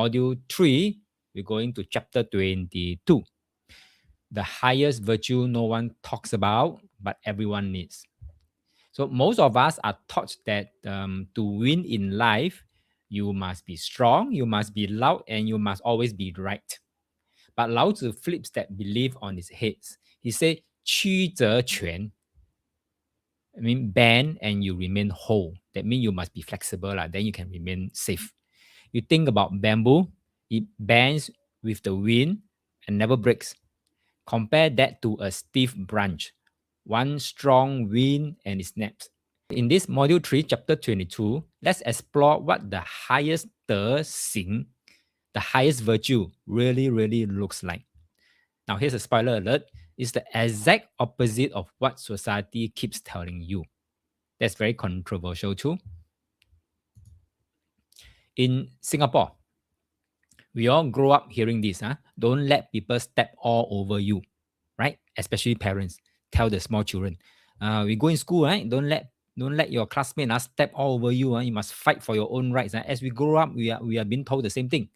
module 3, we're going to chapter 22. The highest virtue no one talks about, but everyone needs. So most of us are taught that to win in life, you must be strong, you must be loud, and you must always be right. But Lao Tzu flips that belief on his head. He said, 曲则全. I mean, bend and you remain whole. That means you must be flexible, then you can remain safe. You think about bamboo, it bends with the wind and never breaks. Compare that to a stiff branch. One strong wind and it snaps. In this module 3, chapter 22, let's explore what the highest de xing, the highest virtue, really looks like. Now, here's a spoiler alert. It's the exact opposite of what society keeps telling you. That's very controversial too. In Singapore, we all grow up hearing this. Don't let people step all over you, right? Especially parents. Tell the small children. We go in school, right? Don't let your classmates step all over you. You must fight for your own rights. As we grow up, we are being told the same thing.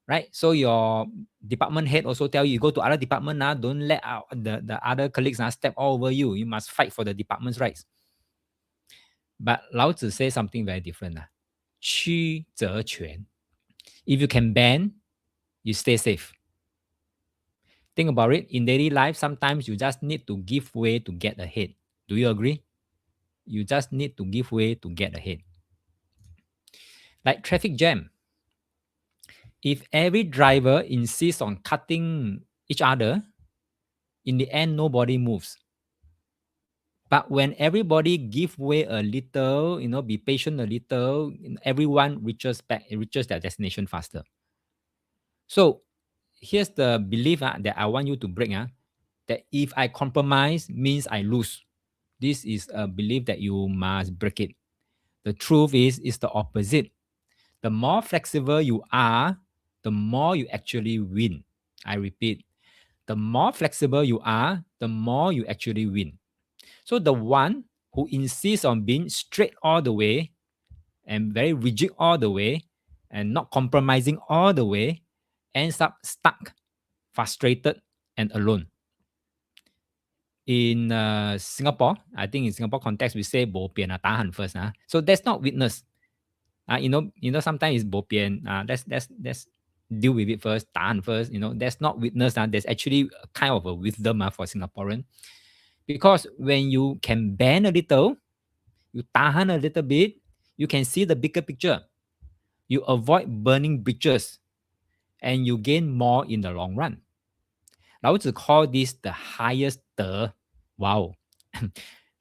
Right? So your department head also tell you go to other department, don't let the other colleagues step all over you. You must fight for the department's rights. But Lao Tzu says something very different. 曲则全. If you can bend, you stay safe. Think about it. In daily life, sometimes you just need to give way to get ahead. Do you agree? You just need to give way to get ahead. Like traffic jam. If every driver insists on cutting each other, in the end, nobody moves. But when everybody give way a little, be patient a little, everyone reaches their destination faster. So here's the belief that I want you to break. That if I compromise means I lose. This is a belief that you must break it. The truth is the opposite. The more flexible you are, the more you actually win. I repeat, the more flexible you are, the more you actually win. So the one who insists on being straight all the way and very rigid all the way and not compromising all the way ends up stuck, frustrated, and alone. In Singapore, I think in Singapore context, we say bo pian tahan first. So that's not weakness. Sometimes it's bo pian. Let's deal with it first, tahan first. That's not weakness. There's actually a kind of a wisdom for Singaporean. Because when you can bend a little, you tahan a little bit, you can see the bigger picture. You avoid burning bridges and you gain more in the long run. Lao Tzu call this the highest de. Wow.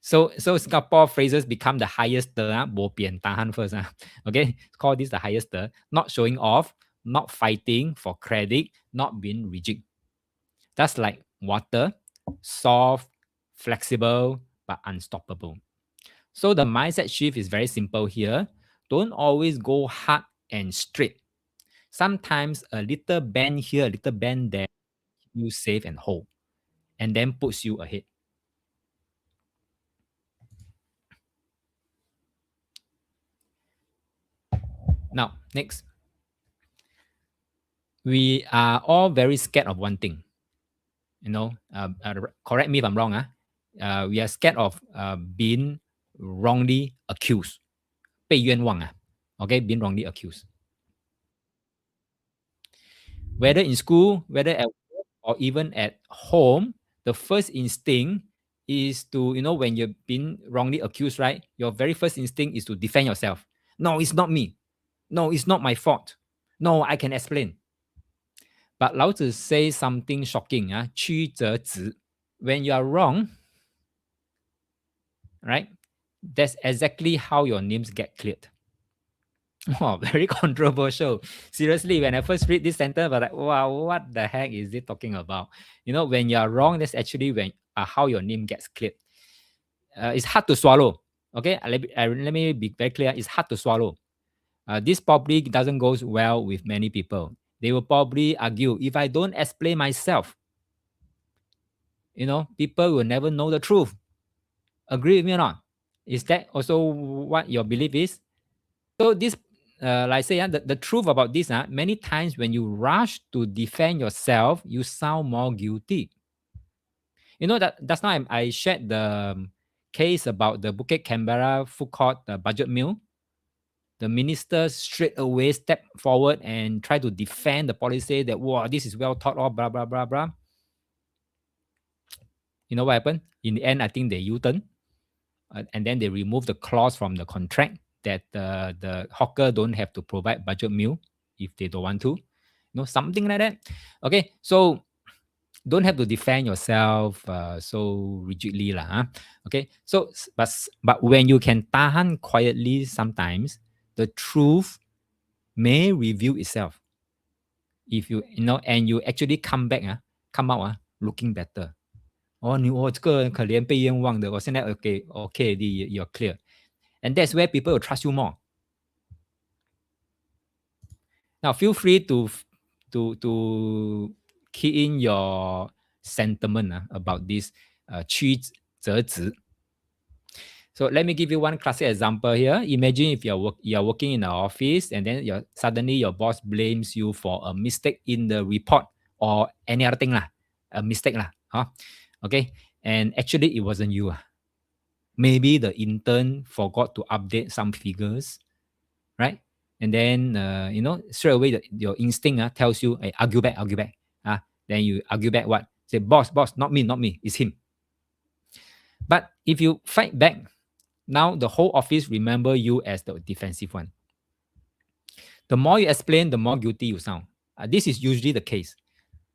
So Singapore phrases become the highest de. Bo pian tahan first. Okay, call this the highest de. Not showing off, not fighting for credit, not being rigid. That's like water, soft, flexible, but unstoppable. So the mindset shift is very simple here. Don't always go hard and straight. Sometimes a little bend here, a little bend there, you safe and whole, and then puts you ahead. Now, next. We are all very scared of one thing. Correct me if I'm wrong. We are scared of being wrongly accused. 被冤枉. Okay, being wrongly accused. Whether in school, whether at work, or even at home, the first instinct is to, when you've been wrongly accused, right? Your very first instinct is to defend yourself. No, it's not me. No, it's not my fault. No, I can explain. But Lao Tzu says something shocking. 曲则直. When you are wrong, right? That's exactly how your names get cleared. Oh, very controversial. Seriously, when I first read this sentence, I was like, wow, what the heck is it talking about? When you are wrong, that's actually when how your name gets cleared. It's hard to swallow. Okay, let me be very clear. It's hard to swallow. This probably doesn't go well with many people. They will probably argue, if I don't explain myself, people will never know the truth. Agree with me or not? Is that also what your belief is? So this like I say, the truth about this, many times when you rush to defend yourself, you sound more guilty. You know that that's now I shared the case about the Bukit Canberra food court budget meal. The minister straight away stepped forward and tried to defend the policy that, wow, this is well thought of, blah, blah, blah, blah. You know what happened? In the end, I think they U-turn and then they remove the clause from the contract that the hawker don't have to provide budget meal if they don't want to. You know, something like that. Okay, so don't have to defend yourself so rigidly lah. Huh? Okay, so but when you can tahan quietly, sometimes the truth may reveal itself. If you know, and you actually come back come out looking better. 这个可怜被冤枉的，我现在 okay, you're clear, and that's where people will trust you more. Now, feel free to key in your sentiment about this 曲折直. So let me give you one classic example here. Imagine if you're working in an office and then suddenly your boss blames you for a mistake in the report or any other thing lah, a mistake lah, huh? Okay, and actually it wasn't you. Maybe the intern forgot to update some figures, right? And then you know, straight away your instinct tells you, hey, argue back. Then you argue back what? Say, boss, not me, it's him. But if you fight back, now the whole office remember you as the defensive one. The more you explain, the more guilty you sound. This is usually the case.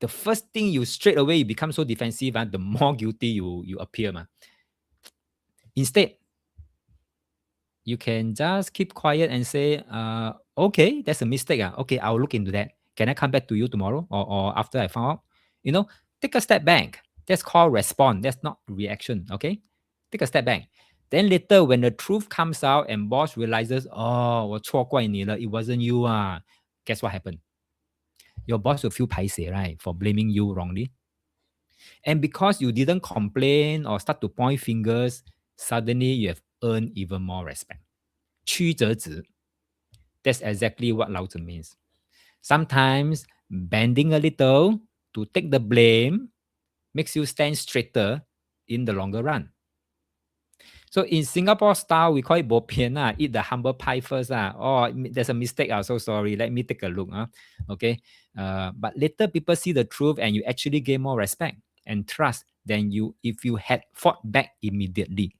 The first thing you straight away you become so defensive, the more guilty you appear. Instead, you can just keep quiet and say, okay, that's a mistake. Okay, I'll look into that. Can I come back to you tomorrow or after I found out? You know, take a step back. That's called response. That's not reaction. Okay, take a step back. Then later, when the truth comes out and boss realizes, oh, 我错怪你了, it wasn't you. Guess what happened? Your boss will feel paiseh, right, for blaming you wrongly. And because you didn't complain or start to point fingers, suddenly you have earned even more respect. 曲折直. That's exactly what Lao Tzu means. Sometimes bending a little to take the blame makes you stand straighter in the longer run. So in Singapore style, we call it bo pian, eat the humble pie first. Oh, there's a mistake. I'm so sorry. Let me take a look. Okay. But later people see the truth and you actually gain more respect and trust than you if you had fought back immediately.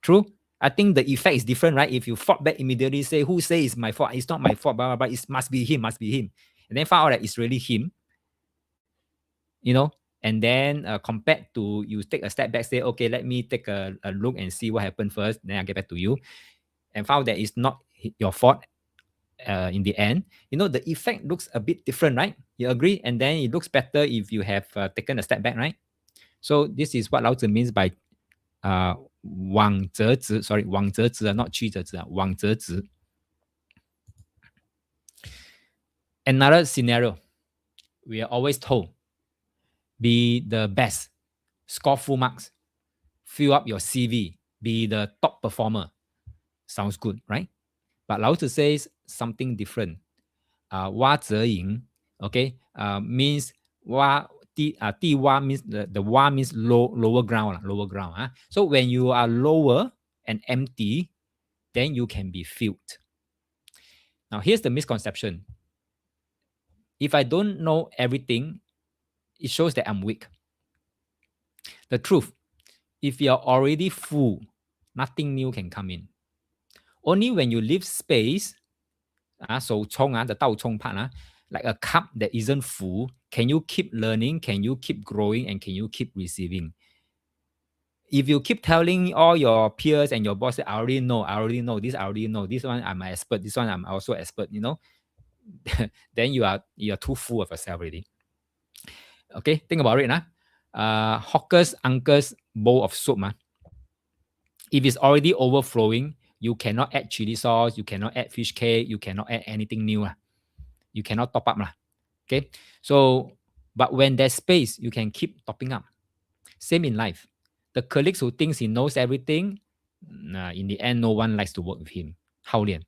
True? I think the effect is different, right? If you fought back immediately, say, who say it's my fault? It's not my fault, but it must be him. And then find out that it's really him. You know, and then compared to you take a step back, say, okay, let me take a look and see what happened first, then I'll get back to you. And found that it's not your fault in the end. You know, the effect looks a bit different, right? You agree? And then it looks better if you have taken a step back, right? So this is what Lao Tzu means by 往则直, sorry, 往则直, not 曲折直, 往则直. Another scenario, we are always told, be the best, score full marks, fill up your CV, be the top performer. Sounds good, right? But Lao Tzu says something different. 蛙则盈, okay, means 地洼 means the 洼 means lower ground. So when you are lower and empty, then you can be filled. Now here's the misconception. If I don't know everything, it shows that I'm weak. The truth, if you're already full, nothing new can come in. Only when you leave space, the 倒冲 part, like a cup that isn't full, can you keep learning, can you keep growing, and can you keep receiving? If you keep telling all your peers and your boss, I already know, this I already know, this one I'm an expert, this one I'm also expert, you know, then you're too full of yourself already. Okay, think about it. Hawker's uncle's bowl of soup. If it's already overflowing, you cannot add chili sauce, you cannot add fish cake, you cannot add anything new. You cannot top up. Okay, so, but when there's space, you can keep topping up. Same in life. The colleagues who thinks he knows everything, in the end, no one likes to work with him. 好脸.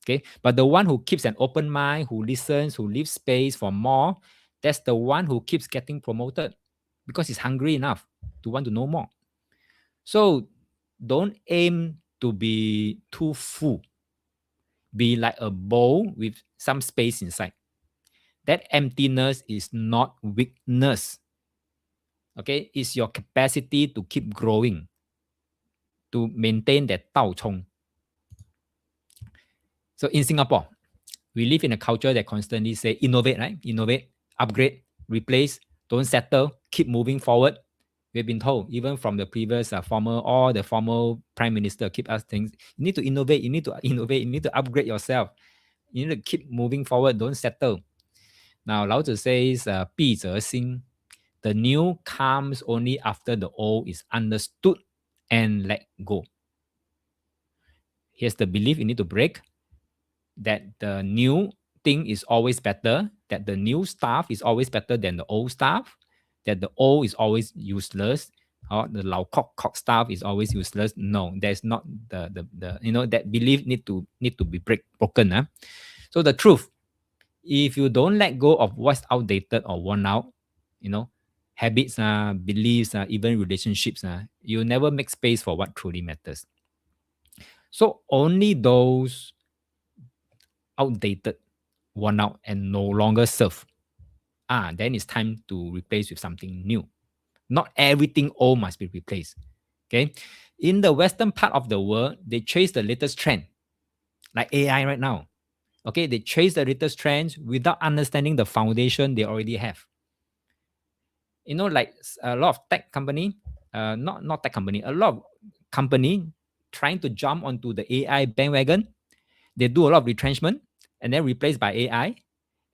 Okay, but the one who keeps an open mind, who listens, who leaves space for more, that's the one who keeps getting promoted because he's hungry enough to want to know more. So don't aim to be too full. Be like a bowl with some space inside. That emptiness is not weakness. Okay, it's your capacity to keep growing, to maintain that Tao Chong. So in Singapore, we live in a culture that constantly say innovate, right? Innovate, upgrade, replace, don't settle, keep moving forward. We've been told, even from the previous former prime minister, keep us things. You need to innovate, you need to innovate, you need to upgrade yourself. You need to keep moving forward, don't settle. Now, Lao Tzu says, 闭则心. The new comes only after the old is understood and let go. Here's the belief you need to break, that the new thing is always better, that the new stuff is always better than the old stuff, that the old is always useless, or the lao kok stuff is always useless. No, there's not the that belief need to be broken. So the truth, if you don't let go of what's outdated or worn out, habits, beliefs, even relationships, you never make space for what truly matters. So only those outdated, worn out, and no longer serve, then it's time to replace with something new. Not everything old must be replaced. Okay. In the Western part of the world, they chase the latest trend, like AI right now. Okay, they chase the latest trends without understanding the foundation they already have. Like a lot of tech company, not tech company, a lot of company trying to jump onto the AI bandwagon. They do a lot of retrenchment and then replaced by AI.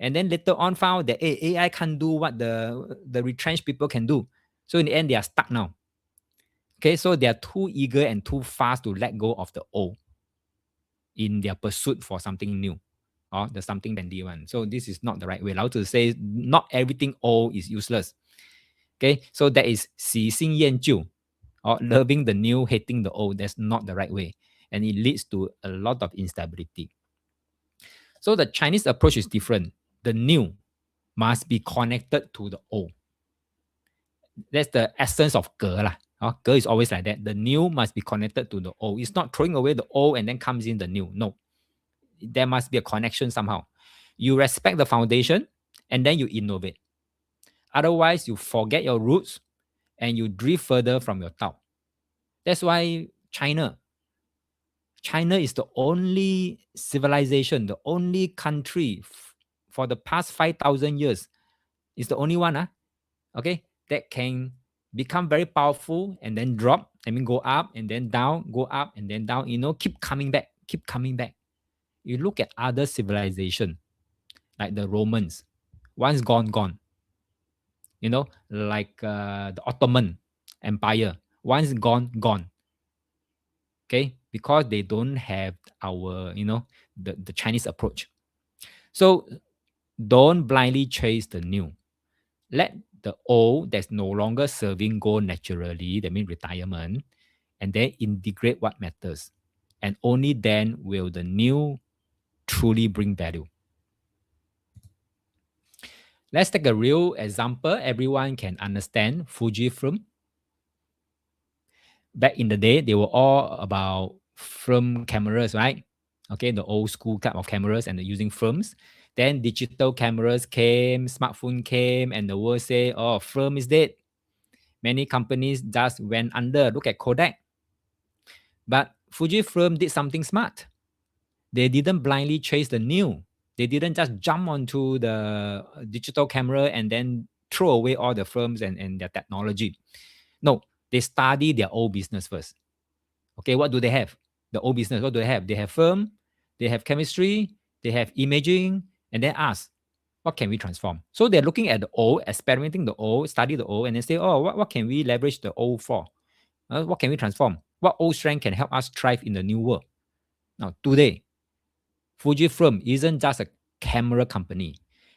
And then later on found that AI can't do what the retrenched people can do. So in the end, they are stuck now. Okay, so they are too eager and too fast to let go of the old in their pursuit for something new, or the something trendy one. So this is not the right way. Lao Tzu says not everything old is useless. Okay, so that is 喜新厌旧, or loving the new, hating the old. That's not the right way. And it leads to a lot of instability. So the Chinese approach is different. The new must be connected to the old. That's the essence of ge lah. Ge is always like that. The new must be connected to the old. It's not throwing away the old and then comes in the new. No. There must be a connection somehow. You respect the foundation and then you innovate. Otherwise, you forget your roots and you drift further from your Tao. That's why China is the only civilization, the only country for the past 5,000 years, is the only one, okay, that can become very powerful and then drop, go up and then down, go up and then down, keep coming back, keep coming back. You look at other civilization, like the Romans, once gone, like the Ottoman Empire, once gone. Okay, because they don't have our, the Chinese approach. So don't blindly chase the new. Let the old that's no longer serving go naturally, that means retirement, and then integrate what matters. And only then will the new truly bring value. Let's take a real example everyone can understand. Fujifilm. Back in the day, they were all about film cameras, right? Okay, the old school type of cameras and using films. Then digital cameras came, smartphone came, and the world say, oh, film is dead. Many companies just went under. Look at Kodak. But Fujifilm did something smart. They didn't blindly chase the new. They didn't just jump onto the digital camera and then throw away all the films and their technology. No, they study their old business first. Okay, what do they have? The old business, what do they have? They have film, they have chemistry, they have imaging, and then ask, what can we transform? So they're looking at the old, experimenting the old, study the old, and then say, oh, what can we leverage the old for? What can we transform? What old strength can help us thrive in the new world? Now, today, Fujifilm isn't just a camera company.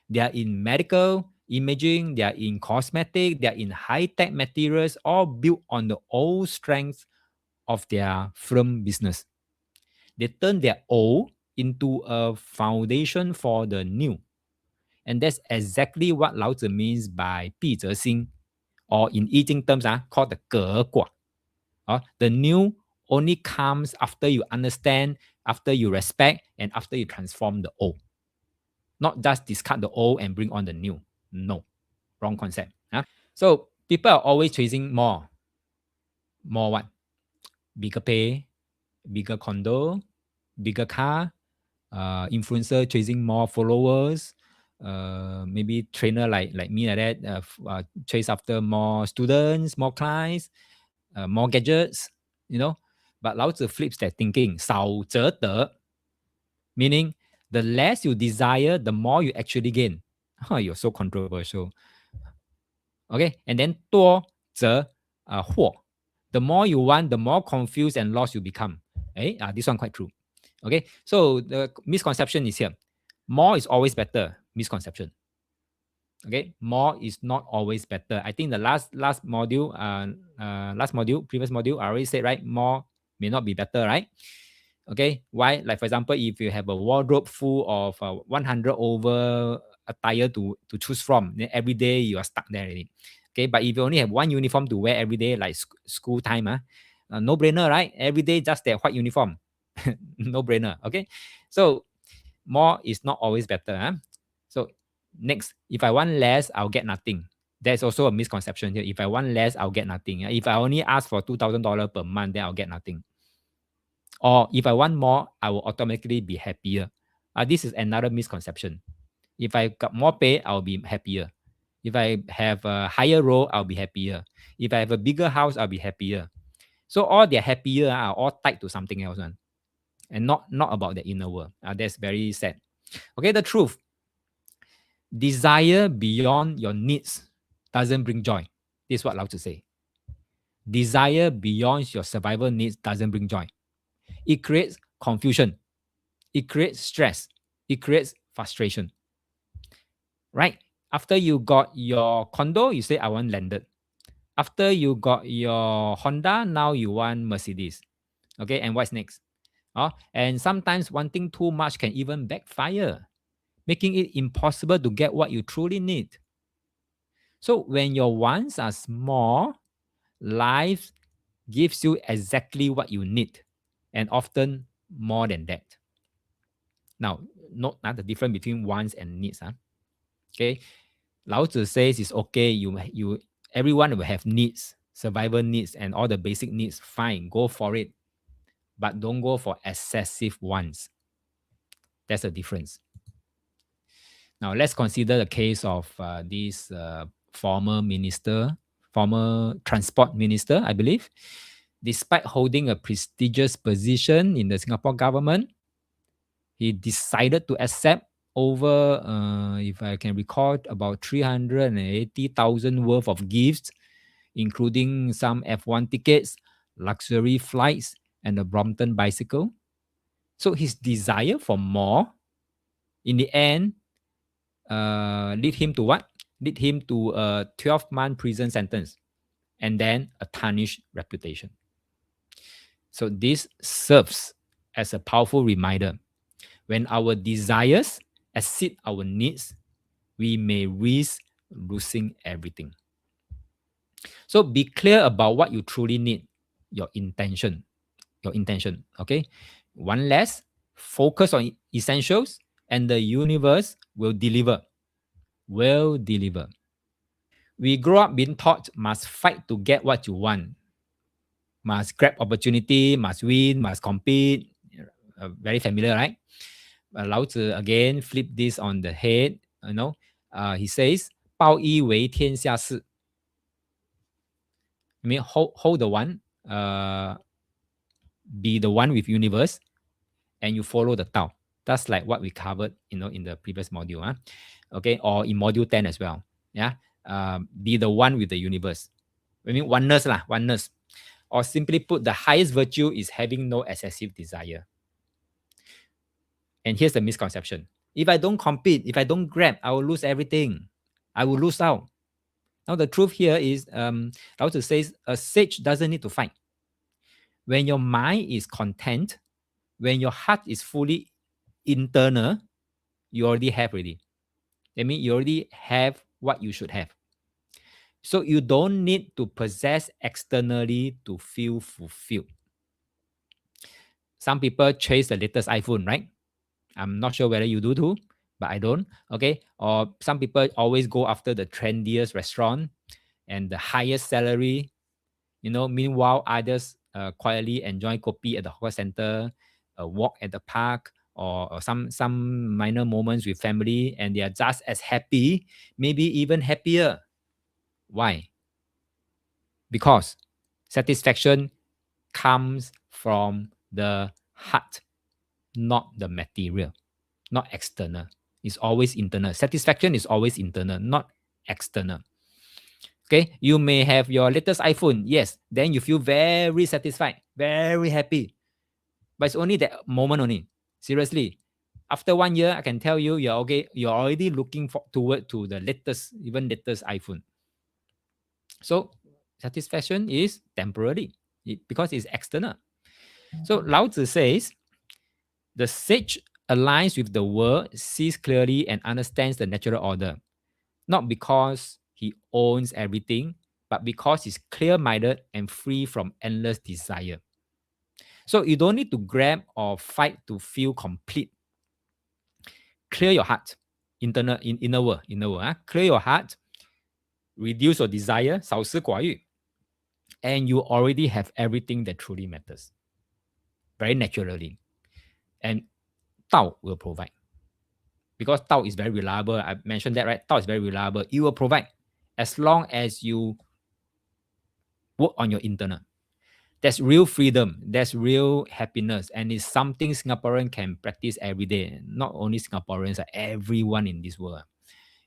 They are in medical, imaging, they are in cosmetic, they are in high-tech materials, all built on the old strengths of their film business. They turn their old into a foundation for the new. And that's exactly what Lao Tzu means by 必则心, or in I Ching terms, called the 革卦. The new only comes after you understand, after you respect, and after you transform the old. Not just discard the old and bring on the new. No, wrong concept. So people are always chasing more. More what? Bigger pay, bigger condo, bigger car, influencer chasing more followers, maybe trainer like me like that, chase after more students, more clients, more gadgets, But Lao Tzu flips that thinking, 少则得, meaning the less you desire, the more you actually gain. You're so controversial. Okay, and then 多则祸. The more you want, the more confused and lost you become. This one quite true. Okay, so the misconception is here. More is always better. Misconception. Okay, more is not always better. I think the last module, previous module, I already said, right? More may not be better, right? Okay, why? Like for example, if you have a wardrobe full of 100 over attire to choose from, then every day you are stuck there already. Okay, but if you only have one uniform to wear every day, like school time, no brainer, right? Every day just that white uniform, no brainer. Okay, so more is not always better. So next, if I want less, I'll get nothing. There's also a misconception here. If I want less, I'll get nothing. If I only ask for $2,000 per month, then I'll get nothing. Or if I want more, I will automatically be happier. This is another misconception. If I got more pay, I'll be happier. If I have a higher role, I'll be happier. If I have a bigger house, I'll be happier. So all their happier are all tied to something else, and not about the inner world. That's very sad. Okay, the truth. Desire beyond your needs doesn't bring joy. This is what Lao Tzu say. Desire beyond your survival needs doesn't bring joy. It creates confusion. It creates stress. It creates frustration. Right? After you got your condo, you say, I want landed. After you got your Honda, now you want Mercedes. Okay, and what's next? And sometimes wanting too much can even backfire, making it impossible to get what you truly need. So when your wants are small, life gives you exactly what you need, and often more than that. Now, note the difference between wants and needs. Okay, Lao Tzu says it's okay. You everyone will have needs, survival needs, and all the basic needs. Fine, go for it, but don't go for excessive wants. That's the difference. Now let's consider the case of this former transport minister, I believe. Despite holding a prestigious position in the Singapore government, he decided to accept over, if I can recall, about 380,000 worth of gifts, including some F1 tickets, luxury flights, and a Brompton bicycle. So his desire for more, in the end, lead him to what? Lead him to a 12-month prison sentence and then a tarnished reputation. So this serves as a powerful reminder. When our desires exceed our needs, we may risk losing everything. So be clear about what you truly need, your intention, okay? One less, focus on essentials, and the universe will deliver. We grow up being taught must fight to get what you want. Must grab opportunity, must win, must compete. Very familiar, right? Lao Tzu again flip this on the head. He says, 报一为天下事. I mean, hold the one, be the one with universe, and you follow the Tao. That's like what we covered, in the previous module. Okay, or in module 10 as well. Yeah, be the one with the universe. I mean, oneness. Or simply put, the highest virtue is having no excessive desire. And here's the misconception. If I don't compete, if I don't grab, I will lose everything. I will lose out. Now, the truth here is, Lao Tzu says, a sage doesn't need to fight. When your mind is content, when your heart is fully internal, you already have already. That means you already have what you should have. So you don't need to possess externally to feel fulfilled. Some people chase the latest iPhone, right? I'm not sure whether you do too, but I don't. Okay. Or some people always go after the trendiest restaurant and the highest salary. Meanwhile, others quietly enjoy kopi at the hawker center, a walk at the park, or some minor moments with family, and they are just as happy, maybe even happier. Why? Because satisfaction comes from the heart, not the material, not external. It's always internal. Satisfaction is always internal, not external. Okay, you may have your latest iPhone, yes, then you feel very satisfied, very happy, but it's only that moment only. Seriously, after 1 year, I can tell you, you're already looking toward to the latest, even latest iPhone. So satisfaction is temporary because it's external. So Lao Tzu says, the sage aligns with the world, sees clearly, and understands the natural order, not because he owns everything, but because he's clear-minded and free from endless desire. So you don't need to grab or fight to feel complete. Clear your heart, inner world, Clear your heart, reduce your desire, 少思寡欲, and you already have everything that truly matters, very naturally. And Tao will provide. Because Tao is very reliable. I mentioned that, right? Tao is very reliable. It will provide as long as you work on your internal. There's real freedom. There's real happiness. And it's something Singaporean can practice every day. Not only Singaporeans, everyone in this world,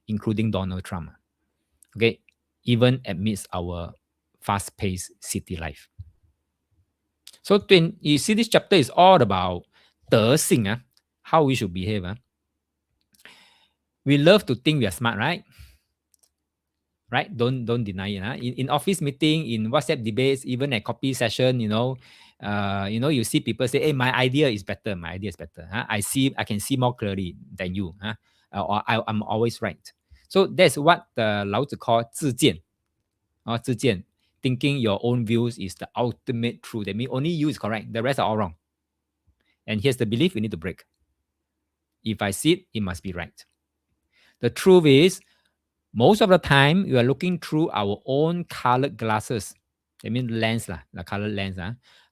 including Donald Trump. Okay? Even amidst our fast-paced city life. So you see, this chapter is all about 德性, how we should behave. We love to think we are smart, right? Right? Don't deny it. In office meeting, in WhatsApp debates, even at copy session, you see people say, "Hey, my idea is better. My idea is better. I can see more clearly than you. Or I'm always right." So that's what the Lao Tzu call 自见, or 自见, thinking your own views is the ultimate truth. That means only you is correct. The rest are all wrong. And here's the belief we need to break. If I see it, it must be right. The truth is, most of the time, we are looking through our own colored glasses. I mean lens, the colored lens.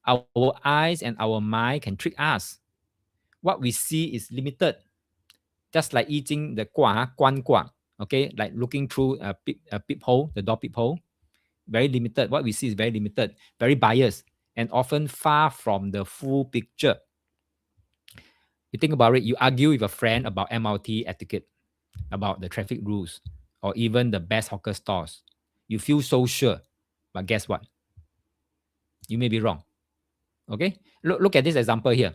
Our eyes and our mind can trick us. What we see is limited. Just like eating the guan gua, okay? Like looking through a peephole, the door peephole. Very limited. What we see is very limited, very biased, and often far from the full picture. You think about it, you argue with a friend about MRT etiquette, about the traffic rules, or even the best hawker stores. You feel so sure, but guess what? You may be wrong. Okay, look at this example here.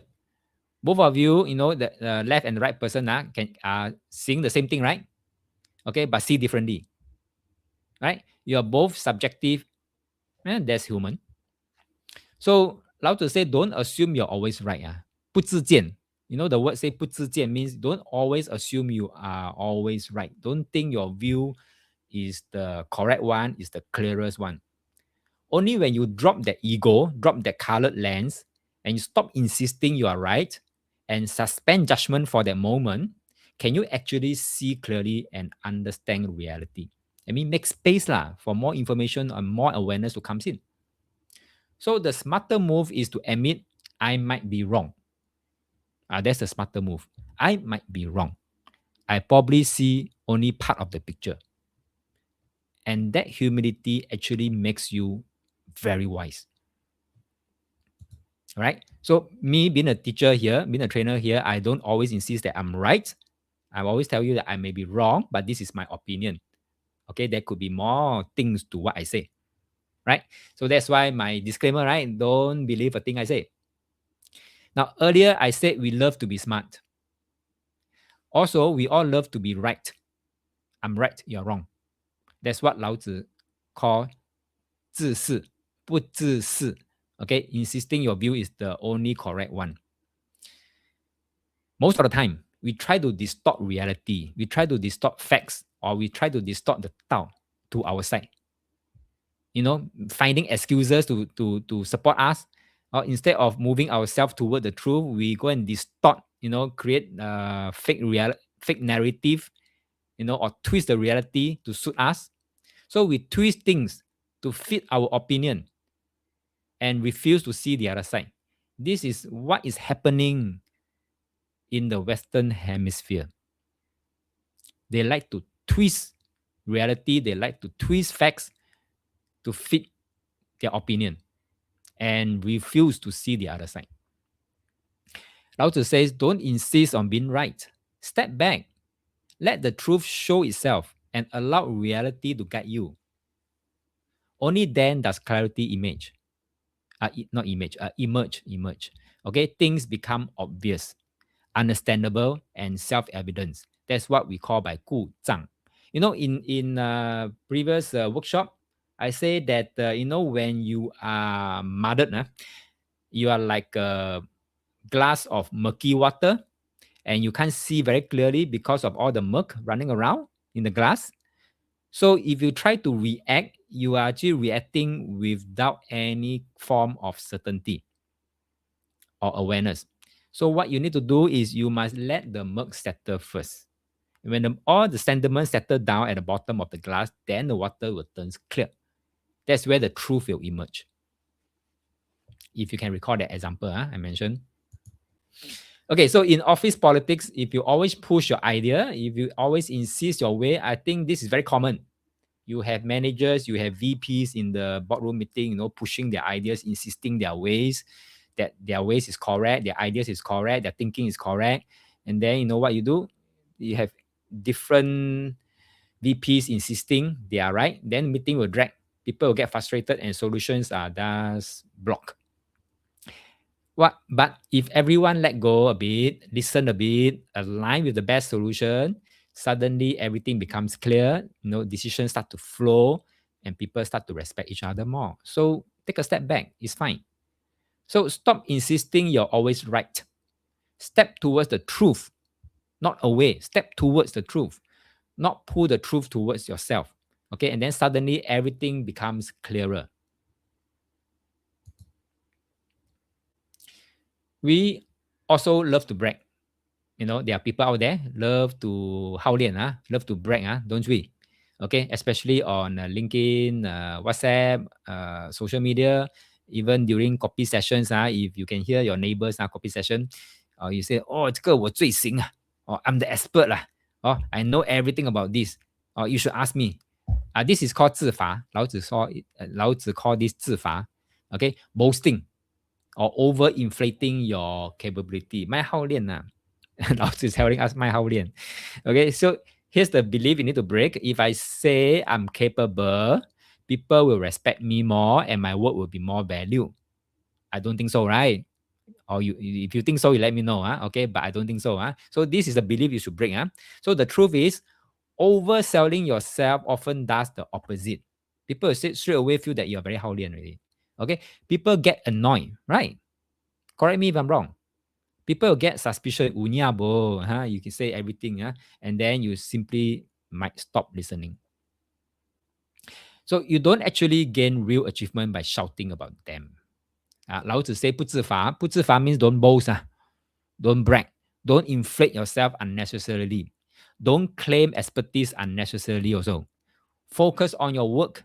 Both of you, the left and the right person can seeing the same thing, right? Okay, but see differently, right? You are both subjective, and that's human. So Lao Tzu say, don't assume you're always right. 不自见. The word say 不自见 means don't always assume you are always right. Don't think your view is the correct one, is the clearest one. Only when you drop that ego, drop that colored lens, and you stop insisting you are right and suspend judgment for that moment, can you actually see clearly and understand reality. I mean, make space for more information and more awareness to come in. So the smarter move is to admit I might be wrong. That's the smarter move. I might be wrong. I probably see only part of the picture. And that humility actually makes you very wise. Right? So me being a teacher here, being a trainer here, I don't always insist that I'm right. I always tell you that I may be wrong, but this is my opinion. Okay, there could be more things to what I say. Right? So that's why my disclaimer, right? Don't believe a thing I say. Now, earlier I said we love to be smart. Also, we all love to be right. I'm right, you're wrong. That's what Lao Tzu call 自是,不自是. Okay, insisting your view is the only correct one. Most of the time, we try to distort reality, we try to distort facts, or we try to distort the Tao to our side. Finding excuses to support us, or instead of moving ourselves toward the truth, we go and distort, create fake narrative, or twist the reality to suit us. So we twist things to fit our opinion and refuse to see the other side. This is what is happening in the Western Hemisphere. They like to twist reality, they like to twist facts to fit their opinion and refuse to see the other side. Lao Tzu says, don't insist on being right. Step back. Let the truth show itself and allow reality to guide you. Only then does clarity emerge. Emerge. Okay, things become obvious, understandable, and self-evident. That's what we call by 故障. In previous workshop, I say that when you are muddled, you are like a glass of murky water, and you can't see very clearly because of all the murk running around in the glass. So if you try to react, you are actually reacting without any form of certainty or awareness. So what you need to do is you must let the murk settle first. When all the sediments settle down at the bottom of the glass, then the water will turn clear. That's where the truth will emerge. If you can recall that example I mentioned. Okay, so in office politics, if you always push your idea, if you always insist your way, I think this is very common. You have managers, you have VPs in the boardroom meeting, pushing their ideas, insisting their ways, that their ways is correct, their ideas is correct, their thinking is correct. And then you know what you do? You have different VPs insisting they are right. Then meeting will drag. People will get frustrated and solutions are thus blocked. But if everyone let go a bit, listen a bit, align with the best solution, suddenly everything becomes clear, decisions start to flow and people start to respect each other more. So take a step back, it's fine. So stop insisting you're always right. Step towards the truth, not away. Step towards the truth, not pull the truth towards yourself. Okay, and then suddenly everything becomes clearer. We also love to brag. There are people out there love to 好脸 love to brag, don't we? Okay, especially on LinkedIn, WhatsApp, social media, even during copy sessions, if you can hear your neighbors copy session, you say, 这个我最行 or I'm the expert or I know everything about this, or you should ask me. This is called 自罚. 老子 call this 自罚. Okay, boasting or over-inflating your capability. 卖好脸老子 is telling us 卖好脸. Okay, so here's the belief you need to break. If I say I'm capable, people will respect me more and my work will be more valued. I don't think so, right? Or if you think so, you let me know. Okay, but I don't think so. So this is a belief you should break. So the truth is, overselling yourself often does the opposite. People straight away feel that you're very 好脸 already. Okay, people get annoyed, right? Correct me if I'm wrong. People will get suspicious. You can say everything, and then you simply might stop listening. So you don't actually gain real achievement by shouting about them. 老子 say 不自罚. 不自罚 means don't boast, don't brag, don't inflate yourself unnecessarily, don't claim expertise unnecessarily also. Focus on your work,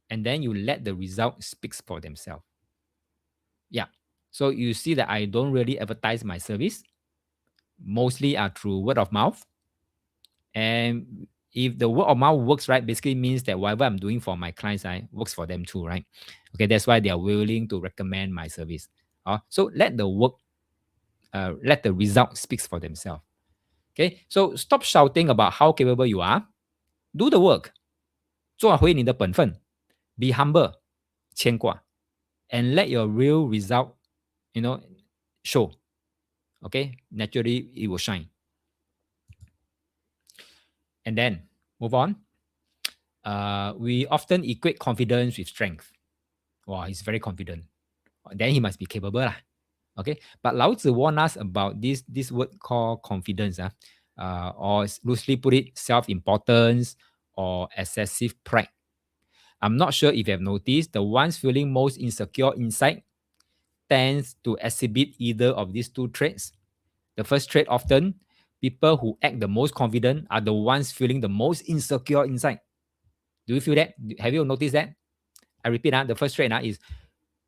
and then you let the result speak for themselves. Yeah. So you see that I don't really advertise my service. Mostly are through word of mouth. And if the word of mouth works, right, basically means that whatever I'm doing for my clients, works for them too, right? Okay, that's why they are willing to recommend my service. So let the work, let the result speaks for themselves. Okay, so stop shouting about how capable you are. Do the work. 做回你的本分. Be humble. 牵挂. And let your real result, show. Okay, naturally it will shine. And then move on. We often equate confidence with strength. Wow, he's very confident. Then he must be capable. Okay, but Lao Tzu warned us about this word called confidence, or loosely put it, self-importance or excessive pride. I'm not sure if you have noticed, the ones feeling most insecure inside tends to exhibit either of these two traits. The first trait, often, people who act the most confident are the ones feeling the most insecure inside. Do you feel that? Have you noticed that? I repeat, the first trait is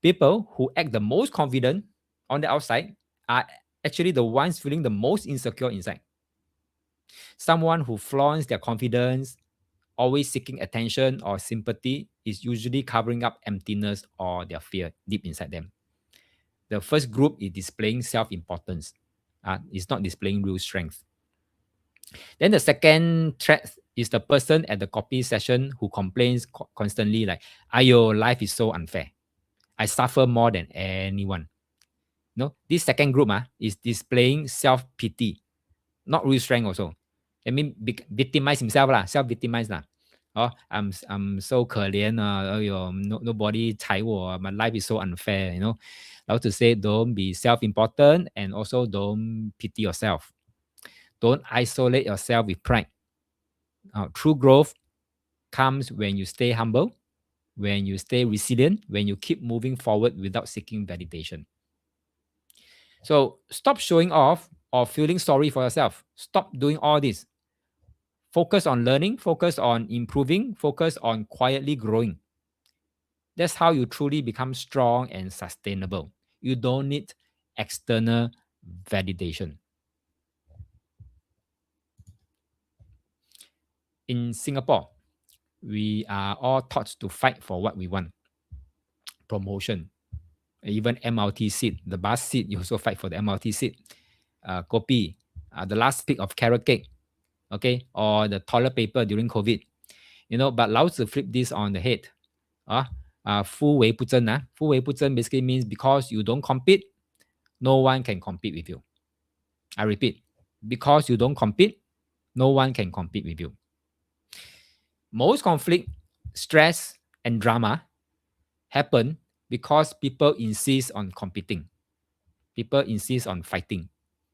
people who act the most confident on the outside are actually the ones feeling the most insecure inside. Someone who flaunts their confidence, always seeking attention or sympathy, is usually covering up emptiness or their fear deep inside them. The first group is displaying self-importance. It's not displaying real strength. Then the second threat is the person at the copy session who complains constantly like, "Ayo, life is so unfair. I suffer more than anyone." No, this second group is displaying self-pity, not real strength also. I mean, victimize himself lah, self-victimize lah. Oh, I'm so 可怜 nobody 睬我 my life is so unfair, How to say, don't be self-important and also don't pity yourself. Don't isolate yourself with pride. True growth comes when you stay humble, when you stay resilient, when you keep moving forward without seeking validation. So stop showing off or feeling sorry for yourself. Stop doing all this. Focus on learning, focus on improving, focus on quietly growing. That's how you truly become strong and sustainable. You don't need external validation. In Singapore, we are all taught to fight for what we want. Promotion, even MRT seat, the bus seat, you also fight for the MRT seat. Kopi, the last pick of carrot cake, okay, or the toilet paper during COVID. But Lao Tzu flip this on the head. 夫为不争 夫为不争 basically means because you don't compete, no one can compete with you. I repeat, because you don't compete, no one can compete with you. Most conflict, stress, and drama happen because people insist on competing. People insist on fighting.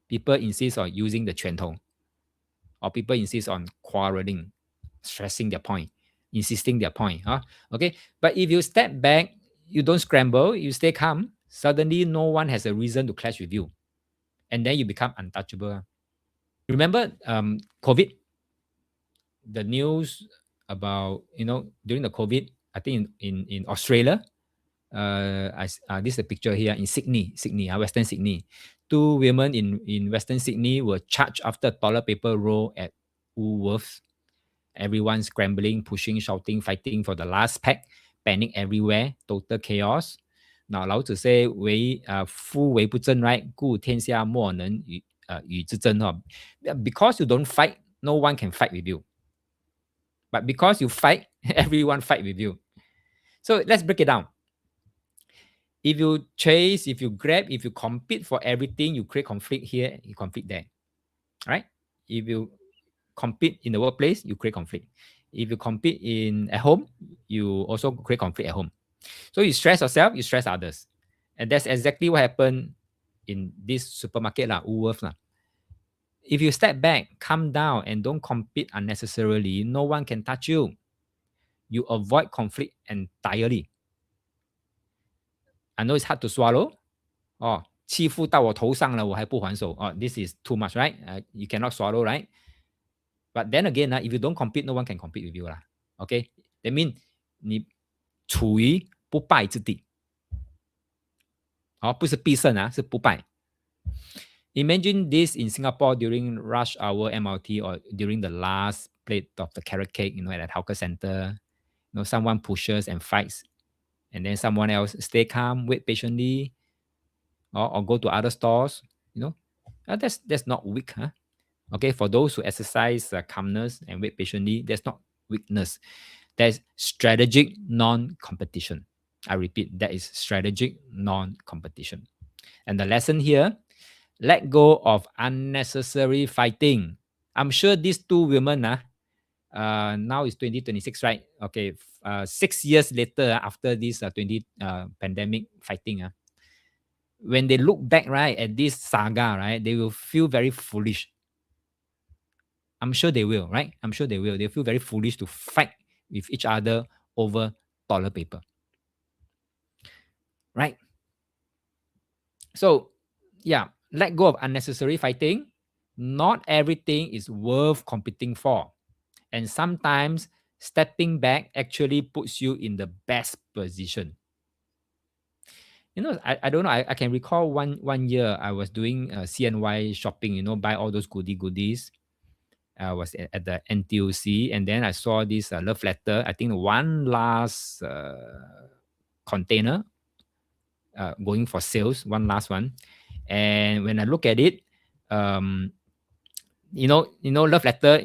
People insist on using the 拳头. Or people insist on quarreling, stressing their point, insisting their point. Okay, but if you step back, you don't scramble, you stay calm, suddenly no one has a reason to clash with you. And then you become untouchable. Remember COVID? The news about, during the COVID, I think in Australia, this is a picture here in Sydney, Western Sydney. Two women in Western Sydney were charged after toilet paper roll at Woolworths. Everyone scrambling, pushing, shouting, fighting for the last pack. Panic everywhere, total chaos. Now, 老子 say, 夫为不争, right? 故天下莫能与之争. Because you don't fight, no one can fight with you. But because you fight, everyone fight with you. So let's break it down. If you chase, if you grab, if you compete for everything, you create conflict here, you conflict there. Right? If you compete in the workplace, you create conflict. If you compete at home, you also create conflict at home. So you stress yourself, you stress others. And that's exactly what happened in this supermarket, Woolworths. If you step back, calm down, and don't compete unnecessarily, no one can touch you. You avoid conflict entirely. I know it's hard to swallow. 欺负到我头上了，我还不还手。This is too much, right? You cannot swallow, right? But then again, if you don't compete, no one can compete with you. Okay? That means 你处于不败之地。不是必胜，是不败。Imagine this in Singapore during rush hour MRT or during the last plate of the carrot cake, at that hawker center. Someone pushes and fights, and then someone else stay calm, wait patiently, or go to other stores. That's not weak, Okay, for those who exercise calmness and wait patiently, that's not weakness. That's strategic non-competition. I repeat, that is strategic non-competition. And the lesson here, let go of unnecessary fighting. I'm sure these two women, now it's 2026, right? Okay, 6 years later after this pandemic fighting, when they look back, right, at this saga, right, they will feel very foolish. I'm sure they will, right? I'm sure they will. They feel very foolish to fight with each other over toilet paper, right? So, yeah, let go of unnecessary fighting. Not everything is worth competing for. And sometimes stepping back actually puts you in the best position. You know, I don't know. I can recall one year I was doing CNY shopping, buy all those goodies. I was at the NTUC, and then I saw this love letter. I think one last container going for sales, one last one. And when I look at it, um, love letter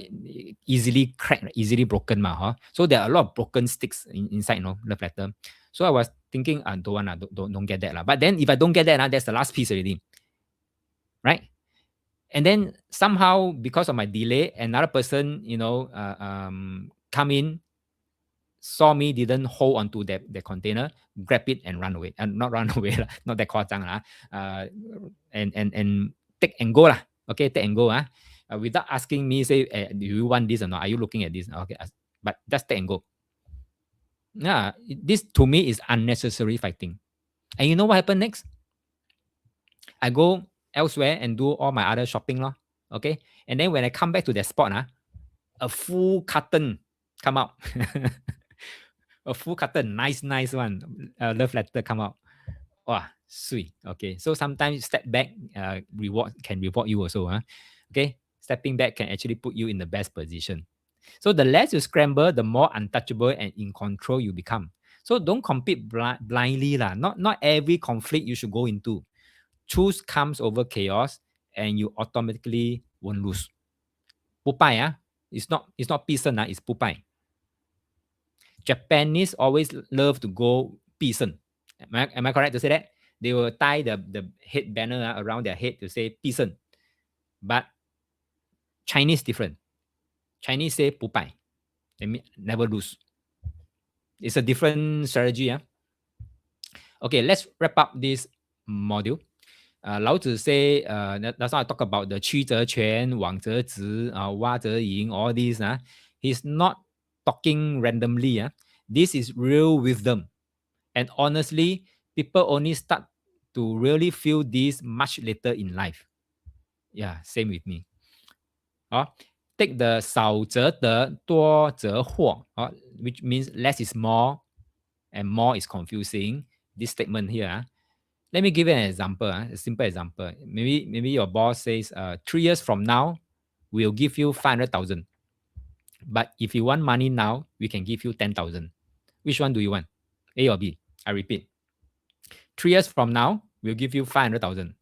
easily cracked, easily broken, So there are a lot of broken sticks inside, love letter. So I was thinking, don't want, don't get that, lah. But then if I don't get that, that's the last piece already, right? And then somehow, because of my delay, another person, come in, saw me, didn't hold onto that container, grab it and run away. And not run away, not that 夸张 lah. And take and go lah. Okay, take and go. Without asking me, say, do you want this or not? Are you looking at this? Okay, but just take and go. Yeah, this to me is unnecessary fighting. And you know what happened next? I go elsewhere and do all my other shopping, okay? And then when I come back to that spot, a full carton come out. A full carton, nice one. Love letter come out. Wow, sweet. Okay, so sometimes step back can reward you also. Okay, stepping back can actually put you in the best position. So the less you scramble, the more untouchable and in control you become. So don't compete blindly lah. Not every conflict you should go into. Choose comes over chaos, and you automatically won't lose. Pupai, it's not pisen, it's pupai. Japanese always love to go pisen. Am I correct to say that? They will tie the head banner around their head to say pisen. But Chinese different. Chinese say pupai. They mean never lose. It's a different strategy. Okay, let's wrap up this module. Lao Tzu say, that's why I talk about the 曲则全, 枉则直, 蛙则赢, all these. He's not talking randomly. This is real wisdom. And honestly, people only start to really feel this much later in life. Yeah, same with me. Take the 少则得,多则惑, which means less is more and more is confusing. This statement here. Let me give you an example, a simple example. Maybe your boss says, 3 years from now, we'll give you 500,000. But if you want money now, we can give you 10,000. Which one do you want? A or B? I repeat. 3 years from now, we'll give you 500,000.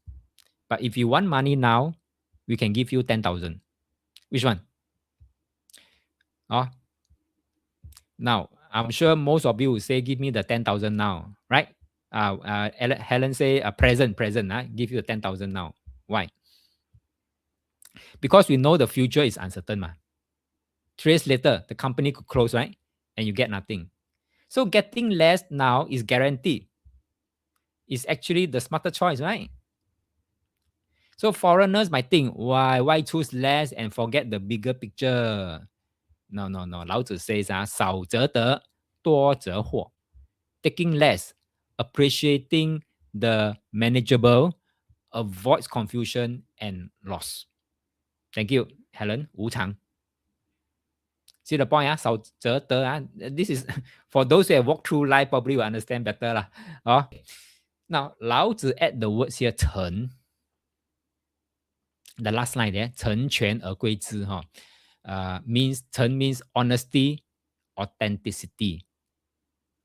But if you want money now, we can give you 10,000. Which one? Now, I'm sure most of you will say, give me the 10,000 now, right? Helen say, present, give you the 10,000 now. Why? Because we know the future is uncertain. 3 years later, the company could close, right? And you get nothing. So getting less now is guaranteed. It's actually the smarter choice, right? So foreigners might think, why choose less and forget the bigger picture? No. Lao Tzu says, 少则得,多则惑. Taking less, appreciating the manageable, avoids confusion and loss. Thank you, Helen. 无常. See the point? 少则得. This is for those who have walked through life, probably will understand better. Now, Lao Tzu add the words here, 诚. The last line there, 诚全而归之. Means 诚 means honesty, authenticity.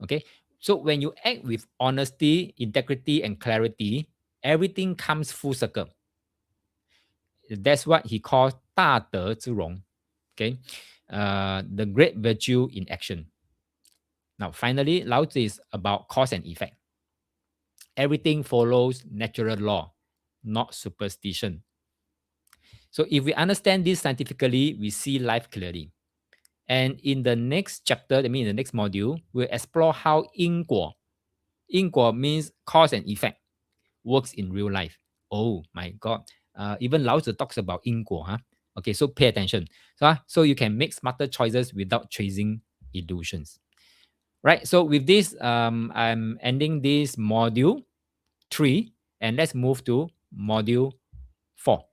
Okay, so when you act with honesty, integrity, and clarity, everything comes full circle. That's what he calls 大德之容. Okay, the great virtue in action. Now, finally, Lao Tzu is about cause and effect. Everything follows natural law, not superstition. So if we understand this scientifically, we see life clearly. And in the next chapter, I mean in the next module, we'll explore how 因果 means cause and effect, works in real life. Oh my God. Even Lao Tzu talks about 因果, huh? Okay, so pay attention. So you can make smarter choices without chasing illusions. Right, so with this, I'm ending this module 3, and let's move to module 4.